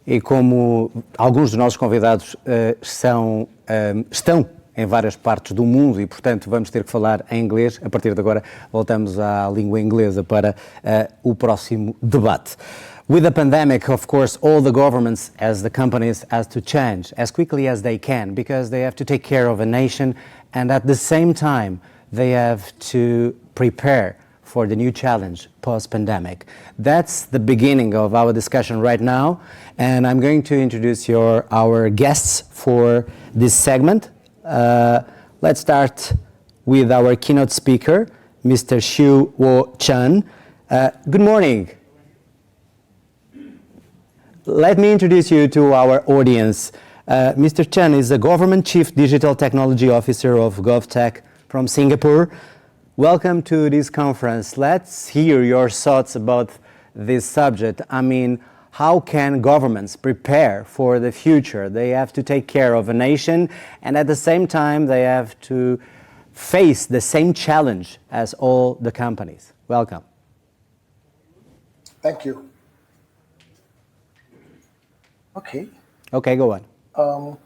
E como alguns dos nossos convidados estão em várias partes do mundo e, portanto, vamos ter que falar em inglês, a partir de agora voltamos à língua inglesa para o próximo debate. With the pandemic, of course, all the governments, as the companies, has to change as quickly as they can because they have to take care of a nation and at the same time they have to prepare for the new challenge post-pandemic. That's the beginning of our discussion right now, and I'm going to introduce our guests for this segment. Let's start with our keynote speaker, Mr. Xu Wo Chen. Good morning. Let me introduce you to our audience. Mr. Chen is the Government Chief Digital Technology Officer of GovTech from Singapore. Welcome to this conference. Let's hear your thoughts about this subject. I mean, how can governments prepare for the future? They have to take care of a nation, and at the same time, they have to face the same challenge as all the companies. Welcome. Thank you. Okay. Okay, go on.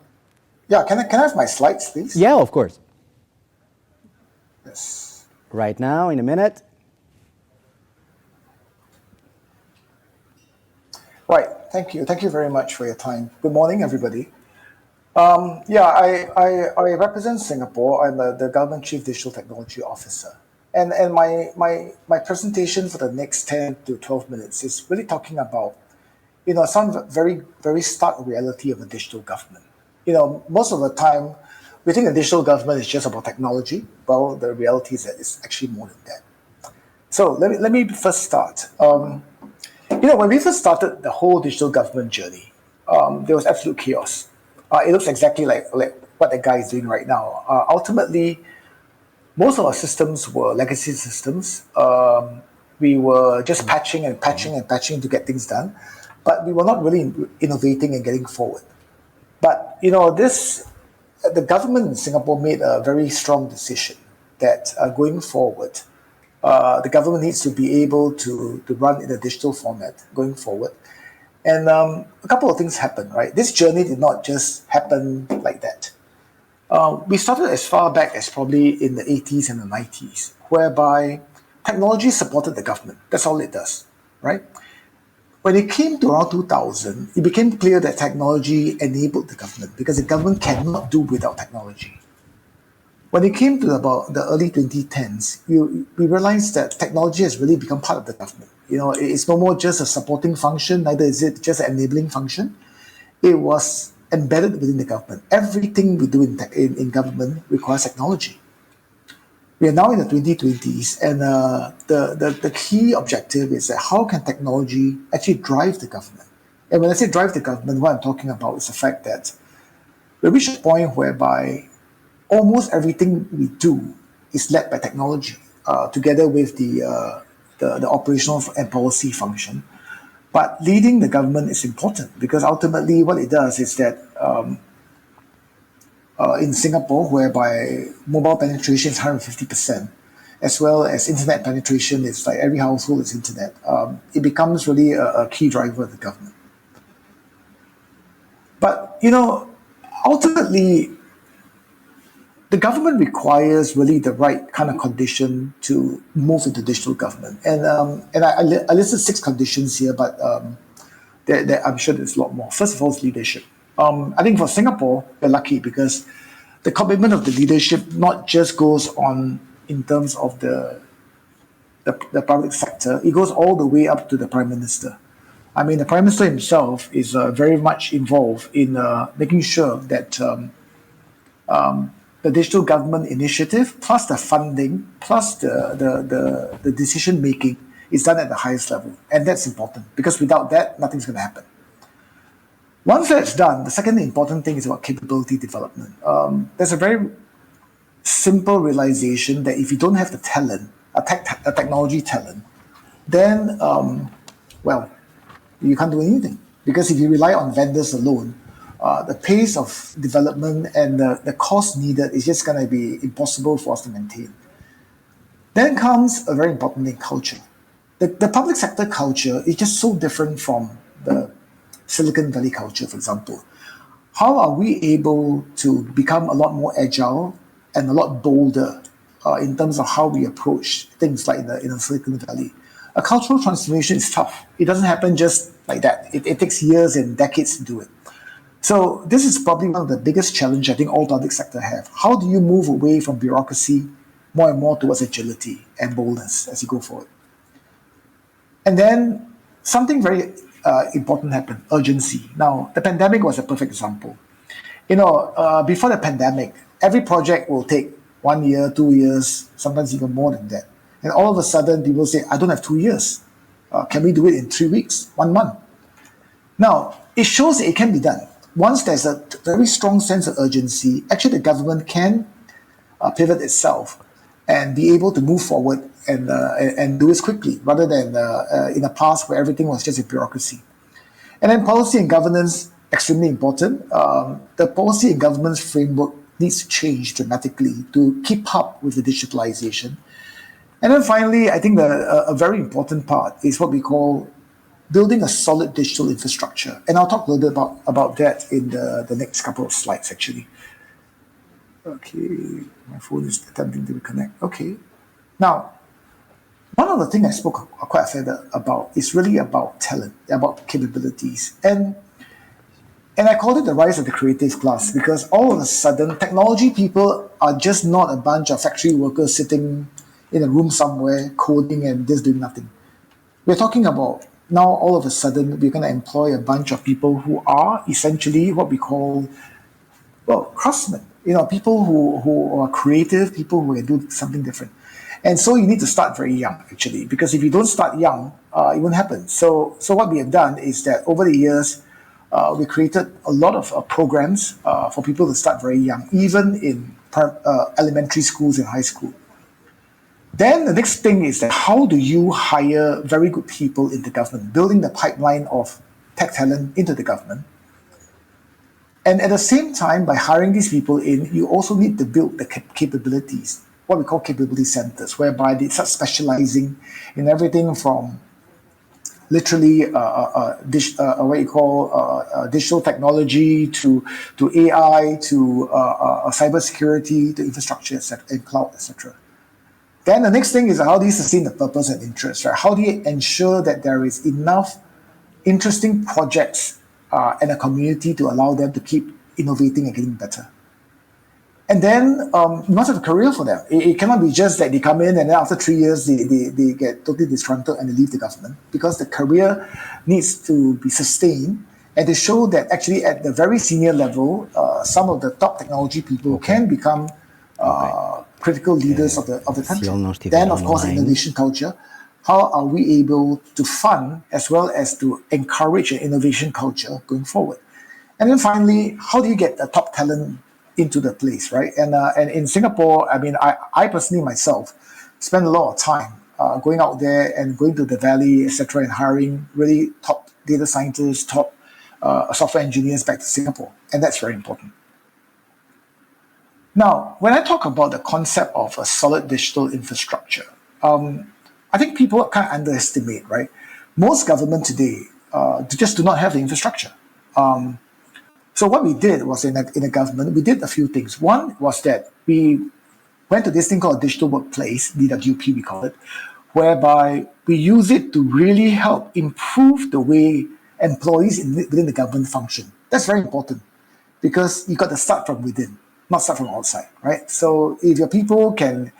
Yeah, can I have my slides, please? Yeah, of course. Yes. Right now, in a minute. Right, thank you. Thank you very much for your time. Good morning, everybody. I represent Singapore. I'm the Government Chief Digital Technology Officer. And my presentation for the next 10 to 12 minutes is really talking about, some very, very stark reality of a digital government. Most of the time, we think a digital government is just about technology. Well, the reality is that it's actually more than that. So let me first start. When we first started the whole digital government journey, there was absolute chaos. It looks exactly like what the guy is doing right now. Ultimately, most of our systems were legacy systems. We were just patching to get things done, but we were not really innovating and getting forward. But the government in Singapore made a very strong decision that going forward, the government needs to be able to run in a digital format going forward. And a couple of things happened, right? This journey did not just happen like that. We started as far back as probably in the 80s and the 90s, whereby technology supported the government. That's all it does, right? When it came to around 2000, it became clear that technology enabled the government because the government cannot do without technology. When it came to about the early 2010s, we realized that technology has really become part of the government. It's no more just a supporting function, neither is it just an enabling function. It was embedded within the government. Everything we do in government requires technology. We are now in the 2020s, and the key objective is that how can technology actually drive the government? And when I say drive the government, what I'm talking about is the fact that we reach a point whereby almost everything we do is led by technology, together with the operational and policy function. But leading the government is important because ultimately what it does is that in Singapore, whereby mobile penetration is 150%, as well as internet penetration is like every household is internet, it becomes really a key driver of the government. But, ultimately, the government requires really the right kind of condition to move into digital government. And I listed 6 conditions here, but I'm sure there's a lot more. First of all, is leadership. I think for Singapore, we're lucky because the commitment of the leadership not just goes on in terms of the public sector, it goes all the way up to the Prime Minister. I mean, the Prime Minister himself is very much involved in making sure that the digital government initiative, plus the funding, plus the decision making is done at the highest level. And that's important because without that, nothing's going to happen. Once that's done, the second important thing is about capability development. There's a very simple realization that if you don't have the talent, a technology talent, then, you can't do anything. Because if you rely on vendors alone, the pace of development and the cost needed is just going to be impossible for us to maintain. Then comes a very important thing, culture. The public sector culture is just so different from the Silicon Valley culture, for example. How are we able to become a lot more agile and a lot bolder in terms of how we approach things like in the Silicon Valley? A cultural transformation is tough. It doesn't happen just like that. It takes years and decades to do it. So this is probably one of the biggest challenges I think all public sector have. How do you move away from bureaucracy more and more towards agility and boldness as you go forward? And then something very important happened, urgency. Now, the pandemic was a perfect example. Before the pandemic, every project will take 1 year, 2 years, sometimes even more than that. And all of a sudden, people say, I don't have 2 years. Can we do it in 3 weeks, 1 month? Now, it shows that it can be done. Once there's a very strong sense of urgency, actually the government can pivot itself and be able to move forward and do this quickly, rather than in the past where everything was just a bureaucracy. And then policy and governance, extremely important. The policy and governance framework needs to change dramatically to keep up with the digitalization. And then finally, I think a very important part is what we call building a solid digital infrastructure. And I'll talk a little bit about that in the next couple of slides, actually. Okay, my phone is attempting to reconnect. Okay. Now, one of the things I spoke quite a fair bit about is really about talent, about capabilities. And I called it the rise of the creative class, because all of a sudden, technology people are just not a bunch of factory workers sitting in a room somewhere coding and just doing nothing. We're talking about now all of a sudden we're going to employ a bunch of people who are essentially what we call, craftsmen. People who are creative, people who can do something different. And so you need to start very young, actually, because if you don't start young, it won't happen. So what we have done is that over the years, we created a lot of programs for people to start very young, even in elementary schools and high school. Then the next thing is that how do you hire very good people in the government, building the pipeline of tech talent into the government. And at the same time, by hiring these people in, you also need to build the capabilities, what we call capability centers, whereby they start specializing in everything from literally digital technology to AI to cybersecurity to infrastructure and cloud, etc. Then the next thing is how do you sustain the purpose and interest, right? How do you ensure that there is enough interesting projects and a community to allow them to keep innovating and getting better? And then you must have a career for them. It cannot be just that they come in and then after 3 years they get totally disgruntled and they leave the government, because the career needs to be sustained and to show that actually at the very senior level, some of the top technology people can become critical leaders of the country. Then, of course, innovation culture. How are we able to fund as well as to encourage an innovation culture going forward? And then finally, how do you get the top talent into the place, right? And in Singapore, I mean, I personally myself spend a lot of time going out there and going to the valley, etc., and hiring really top data scientists, top software engineers back to Singapore, and that's very important. Now, when I talk about the concept of a solid digital infrastructure, I think people kind of underestimate, right? Most government today just do not have the infrastructure. So what we did was in the government, we did a few things. One was that we went to this thing called digital workplace, DWP we call it, whereby we use it to really help improve the way employees within the government function. That's very important, because you got to start from within, not start from outside, right? So if your people can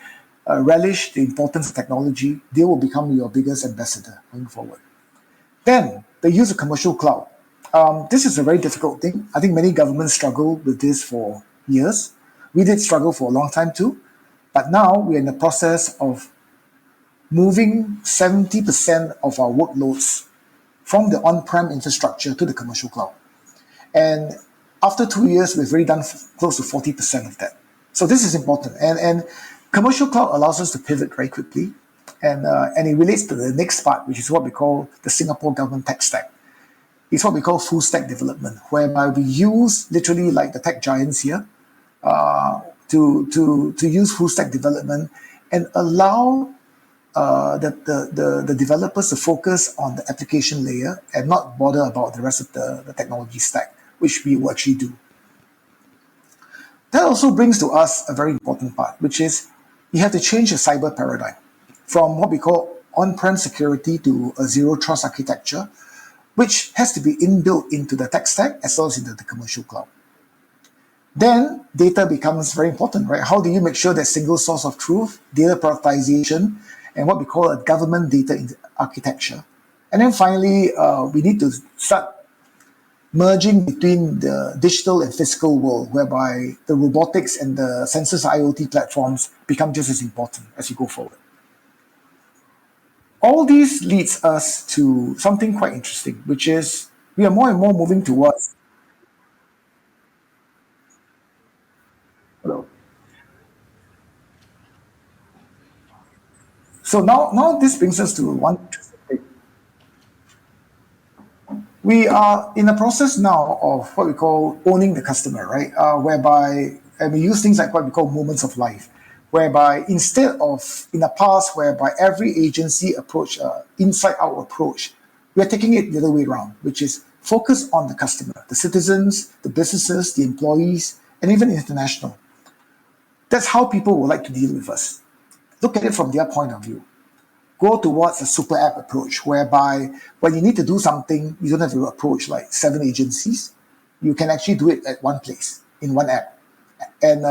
relish the importance of technology, they will become your biggest ambassador going forward. Then the use of commercial cloud. This is a very difficult thing. I think many governments struggle with this for years. We did struggle for a long time too, but now we're in the process of moving 70% of our workloads from the on-prem infrastructure to the commercial cloud. And after 2 years, we've already done close to 40% of that. So this is important. And commercial cloud allows us to pivot very quickly. And it relates to the next part, which is what we call the Singapore government tech stack. It's what we call full stack development, whereby we use literally like the tech giants here to use full stack development and allow the developers to focus on the application layer and not bother about the rest of the technology stack, which we will actually do. That also brings to us a very important part, which is you have to change the cyber paradigm from what we call on-prem security to a zero trust architecture, which has to be inbuilt into the tech stack as well as into the commercial cloud. Then data becomes very important, right? How do you make sure that single source of truth, data prioritization, and what we call a government data architecture? And then finally, we need to start merging between the digital and physical world, whereby the robotics and the sensors IoT platforms become just as important as you go forward. All these leads us to something quite interesting, which is we are more and more moving towards. Hello. So now this brings us to one interesting thing. We are in a process now of what we call owning the customer, right? Whereby, and we use things like what we call moments of life, whereby instead of in the past, whereby every agency approach, inside-out approach, we are taking it the other way around, which is focus on the customer, the citizens, the businesses, the employees, and even international. That's how people would like to deal with us. Look at it from their point of view. Go towards a super app approach, whereby when you need to do something, you don't have to approach like 7 agencies. You can actually do it at one place, in one app. And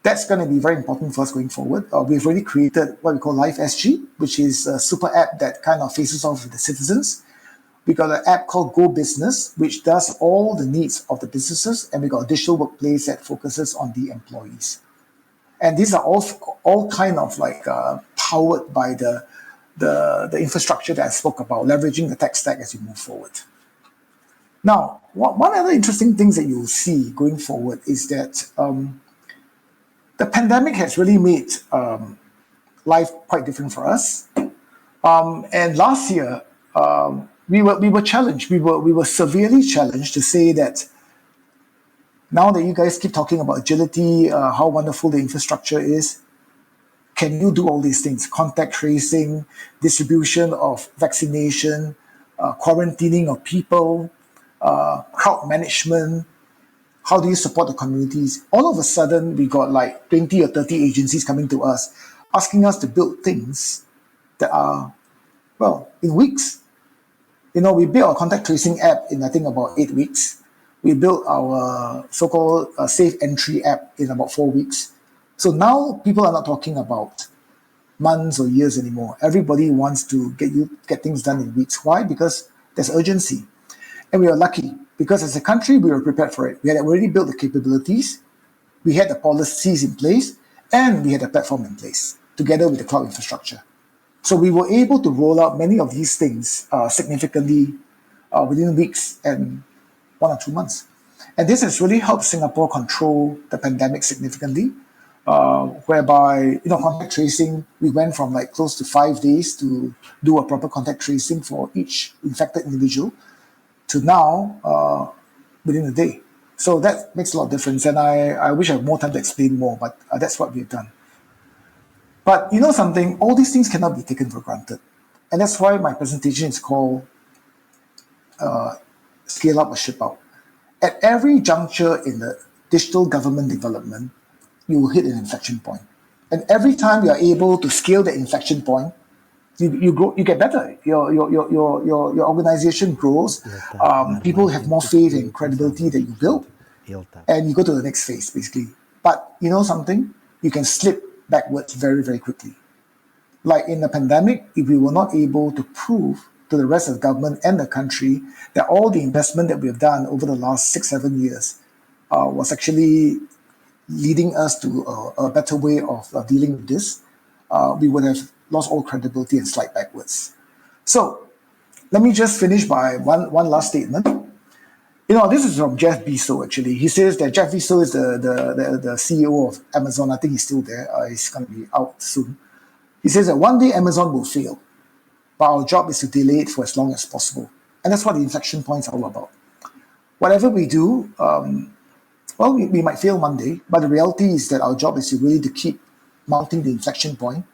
that's going to be very important for us going forward. We've already created what we call Live SG, which is a super app that kind of faces off with the citizens. We got an app called Go Business, which does all the needs of the businesses. And we got a digital workplace that focuses on the employees. And these are all kind of like powered by the infrastructure that I spoke about, leveraging the tech stack as you move forward. Now, one other interesting things that you'll see going forward is that the pandemic has really made life quite different for us. And last year, we were challenged. We were severely challenged to say that now that you guys keep talking about agility, how wonderful the infrastructure is, can you do all these things? Contact tracing, distribution of vaccination, quarantining of people, crowd management. How do you support the communities? All of a sudden, we got like 20 or 30 agencies coming to us, asking us to build things that are, well, in weeks. We built our contact tracing app in, I think, about 8 weeks. We built our so-called safe entry app in about 4 weeks. So now people are not talking about months or years anymore. Everybody wants to get things done in weeks. Why? Because there's urgency. And we are lucky because as a country, we were prepared for it. We had already built the capabilities, we had the policies in place, and we had the platform in place together with the cloud infrastructure. So we were able to roll out many of these things significantly within weeks and 1 or 2 months. And this has really helped Singapore control the pandemic significantly, whereby, contact tracing, we went from like close to 5 days to do a proper contact tracing for each infected individual to now within a day. So that makes a lot of difference. And I wish I had more time to explain more, but that's what we've done. But you know something, all these things cannot be taken for granted. And that's why my presentation is called Scale Up or Ship Out. At every juncture in the digital government development, you will hit an inflection point. And every time you are able to scale the inflection point, you grow, you get better. Your organization grows. People have more faith and credibility that you build, and you go to the next phase, basically. But you know something? You can slip backwards very, very quickly. Like in the pandemic, if we were not able to prove to the rest of the government and the country that all the investment that we have done over the last 6-7 years was actually leading us to a better way of dealing with this, we would have lost all credibility and slide backwards. So let me just finish by one last statement. This is from Jeff Bezos, actually. He says that Jeff Bezos is the CEO of Amazon. I think he's still there. He's going to be out soon. He says that one day Amazon will fail, but our job is to delay it for as long as possible. And that's what the inflection points are all about. Whatever we do, we might fail one day, but the reality is that our job is really to keep mounting the inflection point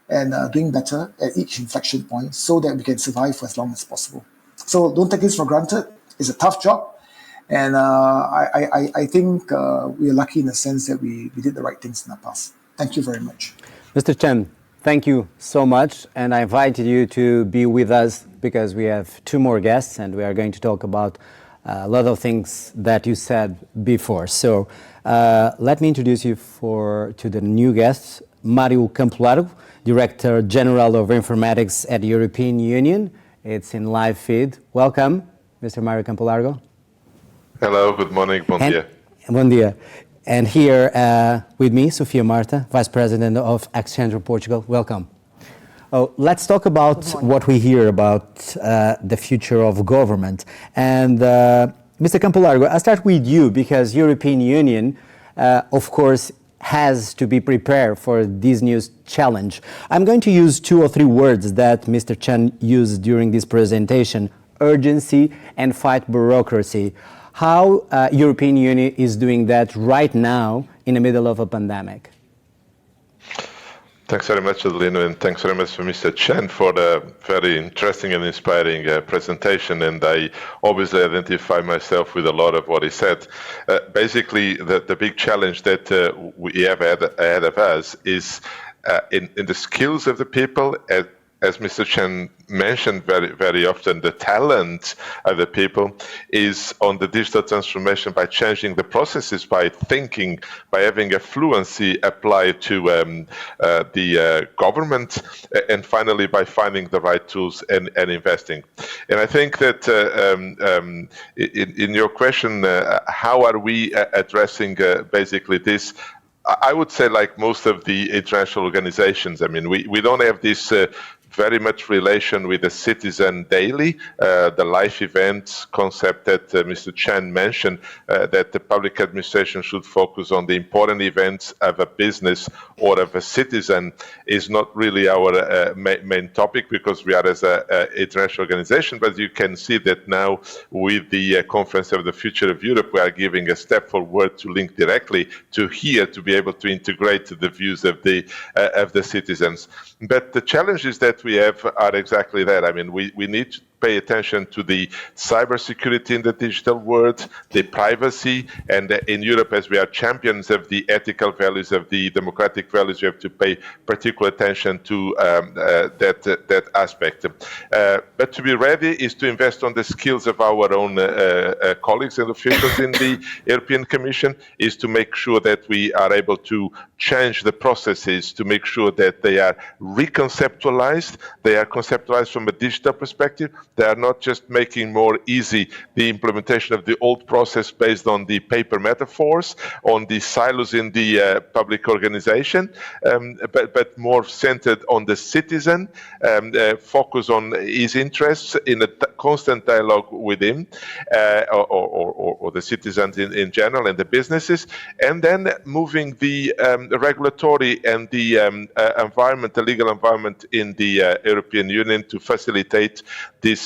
and doing better at each inflection point so that we can survive for as long as possible. So don't take this for granted. It's a tough job. And I think we are lucky in the sense that we did the right things in the past. Thank you very much. Mr. Chen, thank you so much. And I invited you to be with us because we have two more guests and we are going to talk about a lot of things that you said before. So let me introduce you to the new guests, Mário Campo Largo, Director General of Informatics at the European Union. It's in live feed. Welcome, Mr. Mário Campo Largo. Hello, good morning, bon dia. Bon dia. And here with me, Sofia Marta, Vice President of Accenture Portugal. Welcome. Oh, let's talk about what we hear about the future of government. And Mr. Campo Largo, I'll start with you because European Union, of course, has to be prepared for this new challenge. I'm going to use 2 or 3 words that Mr. Chen used during this presentation: urgency and fight bureaucracy. How European Union is doing that right now in the middle of a pandemic? Thanks very much, Adelino, and thanks very much for Mr. Chen for the very interesting and inspiring presentation. And I obviously identify myself with a lot of what he said. Basically, the big challenge that we have ahead of us is in the skills of the people. As Mr. Chen mentioned very often, the talent of the people is on the digital transformation by changing the processes, by thinking, by having a fluency applied to the government, and finally by finding the right tools and investing. And I think that in your question, how are we addressing basically this? I would say, like most of the international organizations, I mean, we don't have this very much relation with the citizen daily, the life event concept that Mr. Chen mentioned, that the public administration should focus on the important events of a business or of a citizen is not really our main topic because we are as an international organization. But you can see that now with the Conference of the Future of Europe, we are giving a step forward to link directly to here to be able to integrate the views of the citizens. But the challenges that we have are exactly that. I mean, we need to pay attention to the cybersecurity in the digital world, the privacy, and in Europe, as we are champions of the ethical values, of the democratic values, we have to pay particular attention to that aspect. But to be ready is to invest on the skills of our own colleagues and officials in the European Commission, is to make sure that we are able to change the processes, to make sure that they are reconceptualized, they are conceptualized from a digital perspective. They are not just making more easy the implementation of the old process based on the paper metaphors, on the silos in the public organization, but more centered on the citizen, focus on his interests in a constant dialogue with him, or the citizens in general and the businesses, and then moving the regulatory and the environment, the legal environment in the European Union to facilitate this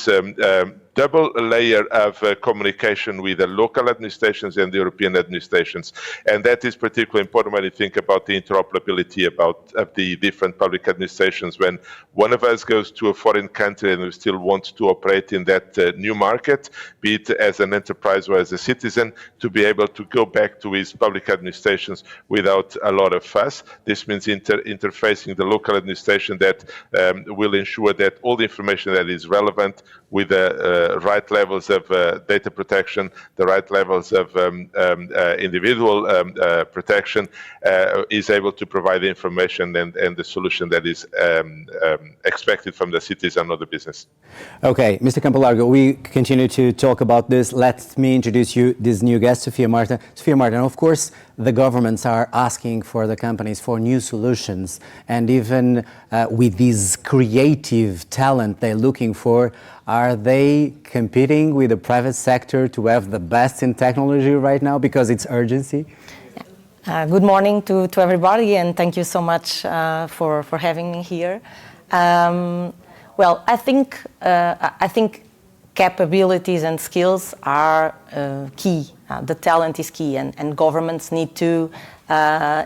double layer of communication with the local administrations and the European administrations. And that is particularly important when you think about the interoperability of the different public administrations. When one of us goes to a foreign country and we still want to operate in that new market, be it as an enterprise or as a citizen, to be able to go back to his public administrations without a lot of fuss. This means interfacing the local administration that will ensure that all the information that is relevant with the right levels of data protection, the right levels of individual protection, is able to provide the information and the solution that is expected from the citizen or the business. Okay, Mr. Campo Largo, we continue to talk about this. Let me introduce you this new guest, Sofia Marta. Sofia Marta, of course, the governments are asking for the companies for new solutions, and even with this creative talent they're looking for, are they competing with the private sector to have the best in technology right now because it's urgency? Good morning to everybody, and thank you so much for having me here. Well, I think capabilities and skills are key. The talent is key, and governments need to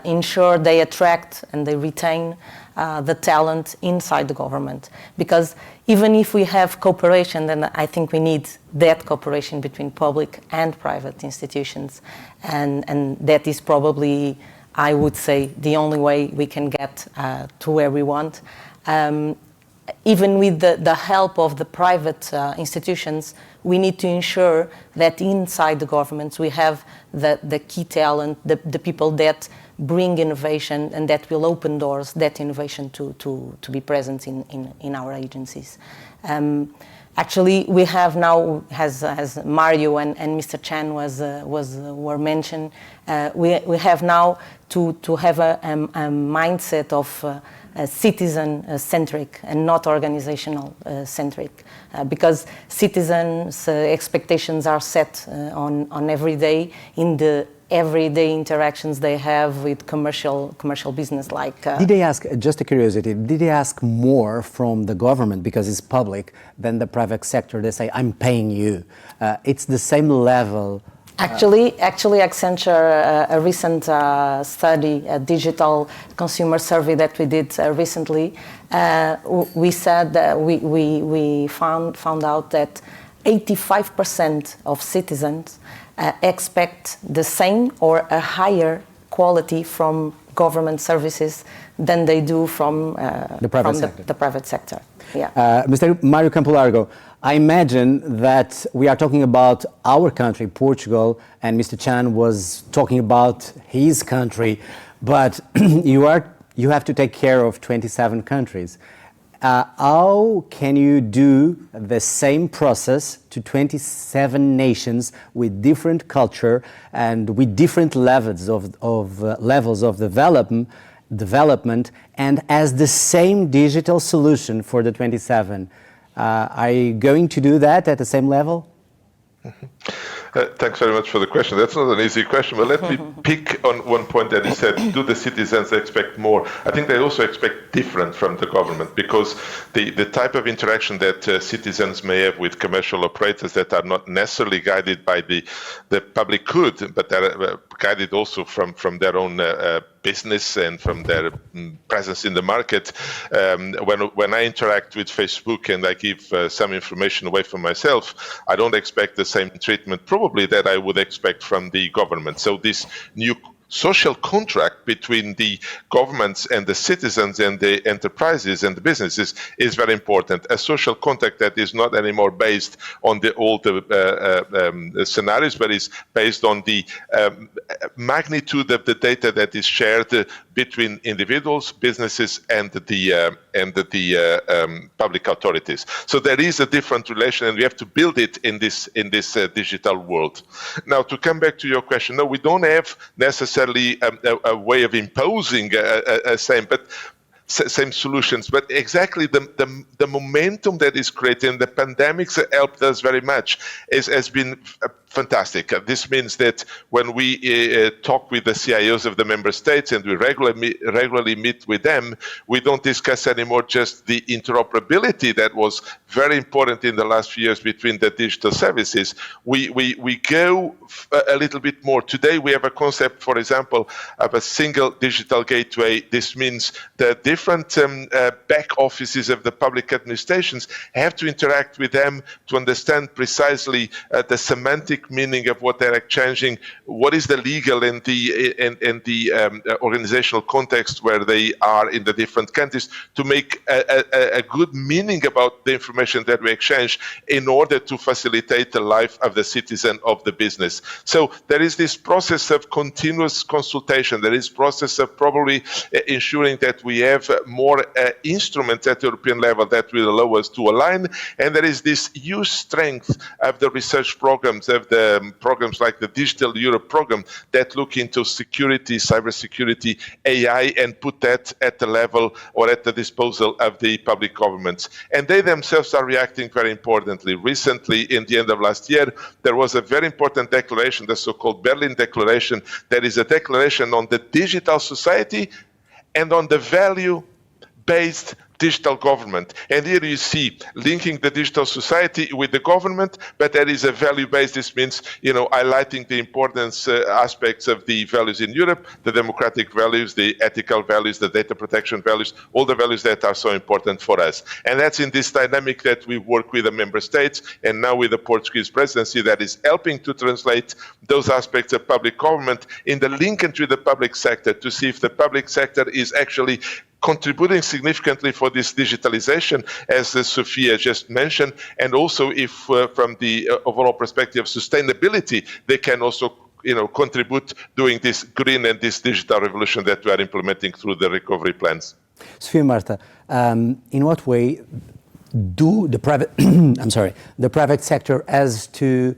ensure they attract and they retain the talent inside the government. Because even if we have cooperation, then I think we need that cooperation between public and private institutions. And that is probably, I would say, the only way we can get to where we want. Even with the help of the private institutions, we need to ensure that inside the governments we have the key talent, the people that bring innovation and that will open doors, that innovation to be present in our agencies. Actually, we have now, as Mario and Mr. Chan were mentioned, we have now to have a mindset of citizen-centric and not organizational-centric, because citizens' expectations are set on every day in the everyday interactions they have with commercial business. Like did they ask, just a curiosity, did they ask more from the government because it's public than the private sector? They say, I'm paying you. It's the same level. Actually, Accenture, a recent study, a digital consumer survey that we did recently, we said that we found out that 85% of citizens expect the same or a higher quality from government services than they do from the private sector. Yeah. Mr. Mario Campo Largo, I imagine that we are talking about our country, Portugal, and Mr. Chan was talking about his country, but you have to take care of 27 countries. How can you do the same process to 27 nations with different culture and with different levels of development and as the same digital solution for the 27? Are you going to do that at the same level? Thanks very much for the question. That's not an easy question, but let me pick on one point that you said, do the citizens expect more? I think they also expect different from the government, because the type of interaction that citizens may have with commercial operators that are not necessarily guided by the public good, but that are guided also from their own business and from their presence in the market. When I interact with Facebook and I give some information away from myself, I don't expect the same treatment probably that I would expect from the government. So this new social contract between the governments and the citizens and the enterprises and the businesses is very important. A social contract that is not anymore based on the old scenarios, but is based on the magnitude of the data that is shared between individuals, businesses, and the public authorities. So there is a different relation, and we have to build it in this digital world. Now, to come back to your question, no, we don't have necessarily a way of imposing same solutions, but exactly the momentum that is created, and the pandemics helped us very much, has been fantastic. This means that when we talk with the CIOs of the member states and we regularly meet with them, we don't discuss anymore just the interoperability that was very important in the last few years between the digital services. We go a little bit more. Today we have a concept, for example, of a single digital gateway. This means the different back offices of the public administrations have to interact with them to understand precisely the semantic meaning of what they're exchanging, what is the legal and the organizational context where they are in the different countries, to make a good meaning about the information that we exchange in order to facilitate the life of the citizen, of the business. So there is this process of continuous consultation. There is process of probably ensuring that we have more instruments at the European level that will allow us to align. And there is this huge strength of the research programs, of the programs like the Digital Europe program that look into security, cybersecurity, AI, and put that at the level or at the disposal of the public governments. And they themselves are reacting very importantly. Recently, in the end of last year, there was a very important declaration, the so-called Berlin Declaration, that is a declaration on the digital society and on the value-based digital government. And here you see linking the digital society with the government, but that is a value-based. This means, highlighting the importance aspects of the values in Europe, the democratic values, the ethical values, the data protection values, all the values that are so important for us. And that's in this dynamic that we work with the member states and now with the Portuguese presidency that is helping to translate those aspects of public government in the linkage with the public sector to see if the public sector is actually contributing significantly for this digitalization, as Sophia just mentioned, and also if from the overall perspective of sustainability, they can also contribute doing this green and this digital revolution that we are implementing through the recovery plans. Sophia Marta, in what way do the private sector has to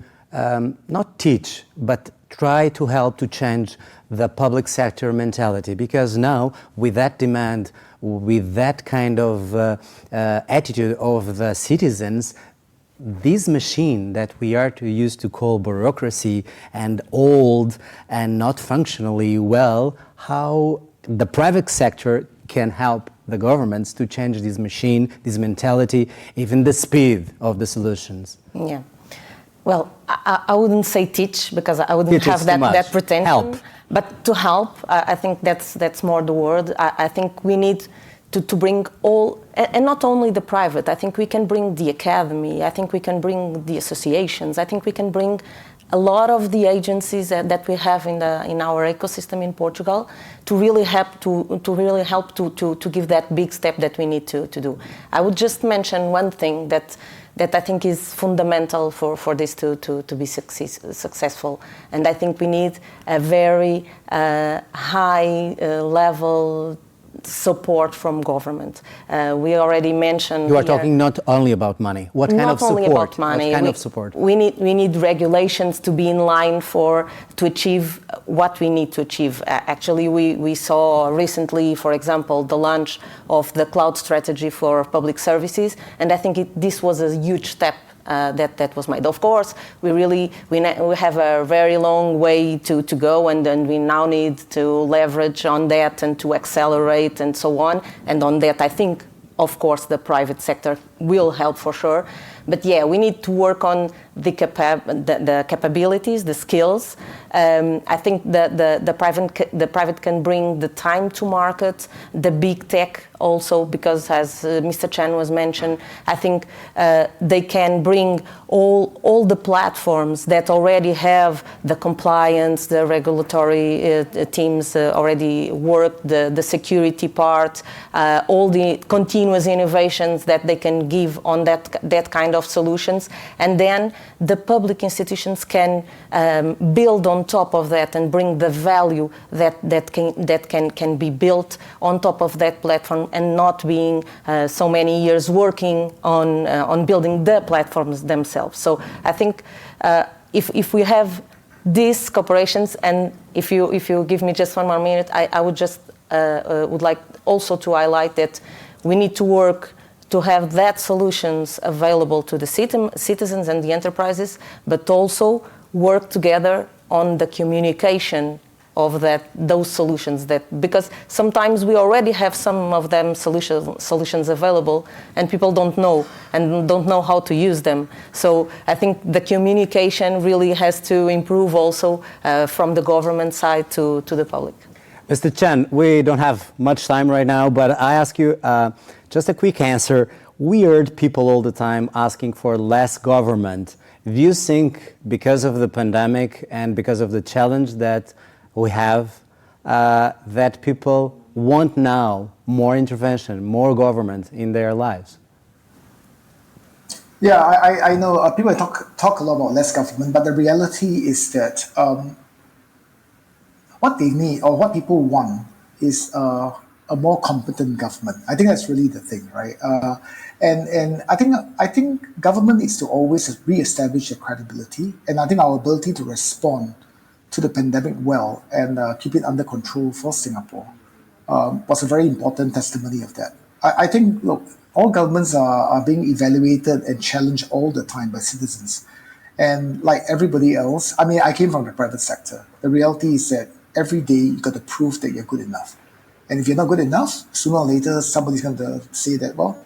not teach, but try to help to change the public sector mentality? Because now, with that demand, with that kind of attitude of the citizens, this machine that we are to use to call bureaucracy and old and not functionally well, how the private sector can help the governments to change this machine, this mentality, even the speed of the solutions? Yeah. Well, I wouldn't say teach, because I wouldn't have that pretension. Help. But to help, I think that's more the word. I think we need to bring all, and not only the private. I think we can bring the academy. I think we can bring the associations. I think we can bring a lot of the agencies that we have in our ecosystem in Portugal to really help to give that big step that we need to do. I would just mention one thing that I think is fundamental for this to be successful. And I think we need a very high level support from government. We already mentioned. You are talking not only about money. What kind of support? Not only about money. What kind of support? We need regulations to be in line to achieve what we need to achieve. Actually, we saw recently, for example, the launch of the cloud strategy for public services, and I think this was a huge step that was made. Of course, we have a very long way to go, and then we now need to leverage on that and to accelerate and so on. And on that, I think, of course, the private sector will help for sure. But yeah, we need to work on the capabilities, the skills. I think the private can bring the time to market, the big tech also, because as Mr. Chan was mentioned, I think they can bring all the platforms that already have the compliance, the regulatory teams already work, the security part, all the continuous innovations that they can give on that kind of solutions, and then the public institutions can build on top of that and bring the value that can be built on top of that platform, and not being so many years working on building the platforms themselves. So I think if we have these corporations, and if you give me just one more minute, I would just would like also to highlight that we need to work to have that solutions available to the citizens and the enterprises, but also work together on the communication of those solutions, because sometimes we already have some of them solutions available and people don't know how to use them. So I think the communication really has to improve also from the government side to the public. Mr. Chan, we don't have much time right now, but I ask you just a quick answer. We heard people all the time asking for less government. Do you think, because of the pandemic and because of the challenge that we have, that people want now more intervention, more government in their lives? Yeah, I know people talk a lot about less government, but the reality is that what they need or what people want is a more competent government. I think that's really the thing, right? And I think government needs to always re-establish their credibility, and I think our ability to respond to the pandemic well and keep it under control for Singapore was a very important testimony of that. I think, look, all governments are being evaluated and challenged all the time by citizens. And like everybody else, I mean, I came from the private sector. The reality is that every day you got to prove that you're good enough. And if you're not good enough, sooner or later somebody's going to say that, well,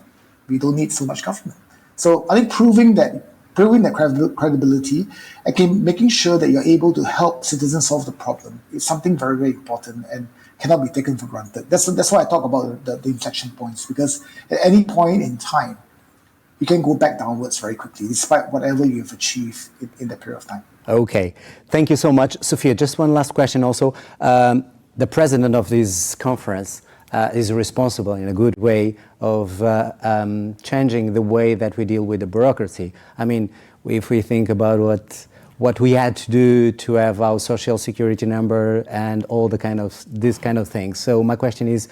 we don't need so much government. So I think proving that credibility and making sure that you're able to help citizens solve the problem is something very, very important and cannot be taken for granted. That's why I talk about the inflection points, because at any point in time, you can go back downwards very quickly, despite whatever you've achieved in that period of time. Okay, thank you so much. Sophia, just one last question also. The president of this conference is responsible in a good way of changing the way that we deal with the bureaucracy. I mean, if we think about what we had to do to have our social security number and all these kind of things. So my question is,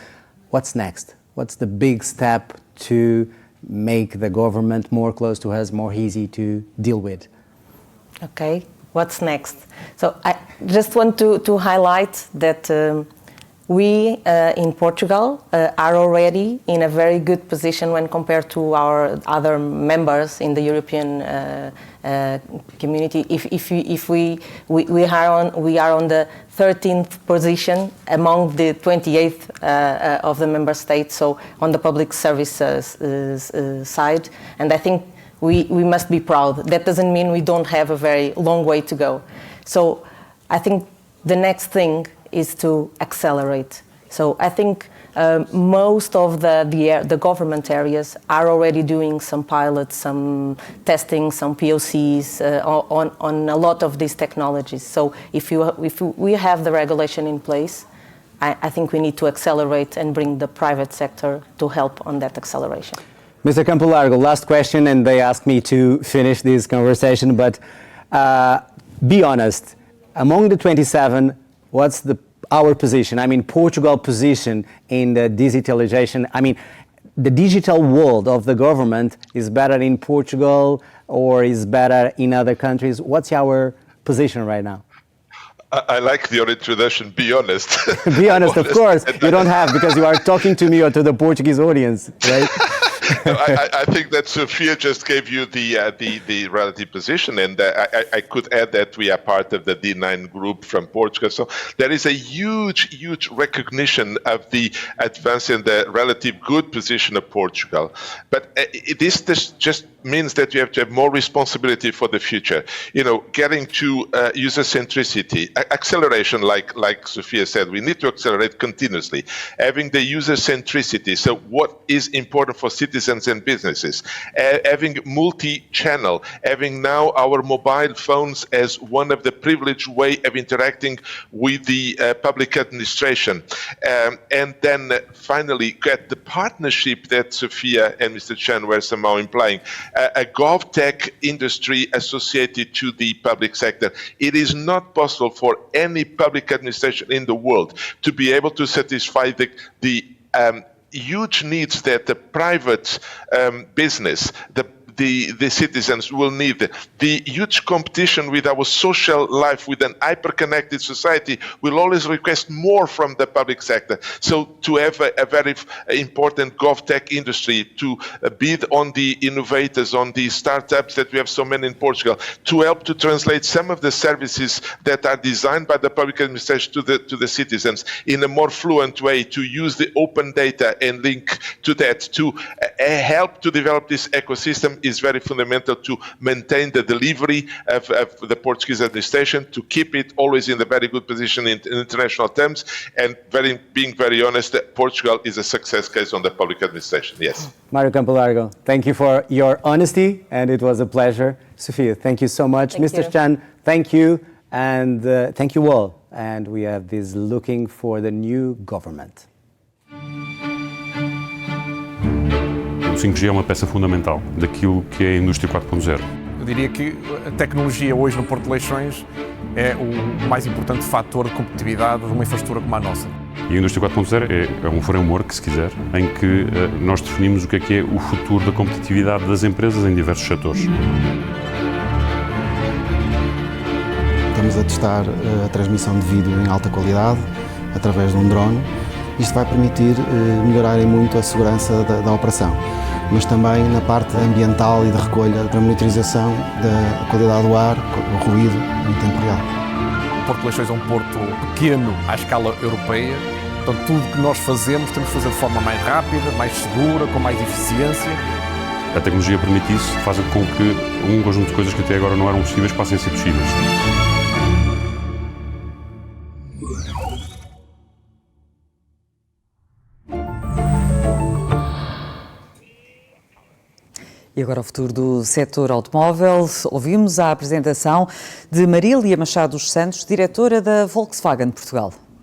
what's next? What's the big step to make the government more close to us, more easy to deal with? Okay, what's next? So I just want to highlight that we in Portugal are already in a very good position when compared to our other members in the European community. If we are on the 13th position among the 28th of the member states, so on the public services side, and I think we must be proud. That doesn't mean we don't have a very long way to go. So I think the next thing is to accelerate. So I think most of the government areas are already doing some pilots, some testing, some POCs on a lot of these technologies. So if we have the regulation in place, I think we need to accelerate and bring the private sector to help on that acceleration. Mr. Campo Largo, last question, and they asked me to finish this conversation, but be honest, among the 27, what's our position? I mean, Portugal position in the digitalization. I mean, the digital world of the government is better in Portugal or is better in other countries. What's our position right now? I like your introduction, be honest. Be honest, of course. You don't have, because you are talking to me or to the Portuguese audience, right? I think that Sophia just gave you the relative position, and I could add that we are part of the D9 group from Portugal. So there is a huge recognition of the advance and the relative good position of Portugal. But this just means that you have to have more responsibility for the future. You know, getting to user centricity, acceleration, like Sophia said, we need to accelerate continuously. Having the user centricity, so what is important for citizens and businesses, having multi-channel, having now our mobile phones as one of the privileged way of interacting with the public administration. And then finally get the partnership that Sophia and Mr. Chan were somehow implying, a GovTech industry associated to the public sector. It is not possible for any public administration in the world to be able to satisfy the huge needs that the private business, the citizens will need. The huge competition with our social life, with an hyper-connected society, will always request more from the public sector. So to have a very important GovTech industry, to bid on the innovators, on the startups that we have so many in Portugal, to help to translate some of the services that are designed by the public administration to the citizens in a more fluent way, to use the open data and link to that, to help to develop this ecosystem is very fundamental to maintain the delivery of the Portuguese administration, to keep it always in a very good position in international terms, and being very honest, that Portugal is a success case on the public administration, yes. Mário Campo Largo, thank you for your honesty, and it was a pleasure. Sophia, thank you so much. Thank Mr. you. Chan, thank you, and thank you all. And we have this looking for the new government. O 5G é uma peça fundamental daquilo que é a indústria 4.0. Eu diria que a tecnologia hoje no Porto de Leixões é o mais importante fator de competitividade de uma infraestrutura como a nossa. E a indústria 4.0 é um framework, se quiser, em que nós definimos o que é o futuro da competitividade das empresas em diversos setores. Estamos a testar a transmissão de vídeo em alta qualidade através de um drone. Isto vai permitir melhorar muito a segurança da operação, mas também na parte ambiental e de recolha, da monitorização da qualidade do ar, o ruído em tempo real. O Porto de Leixões é um porto pequeno à escala europeia, Portanto, tudo que nós fazemos temos que fazer de forma mais rápida, mais segura, com mais eficiência. A tecnologia permite isso, faz com que um conjunto de coisas que até agora não eram possíveis passem a ser possíveis. E agora o futuro do setor automóvel. Ouvimos a apresentação de Marília Machado dos Santos, diretora da Volkswagen Portugal.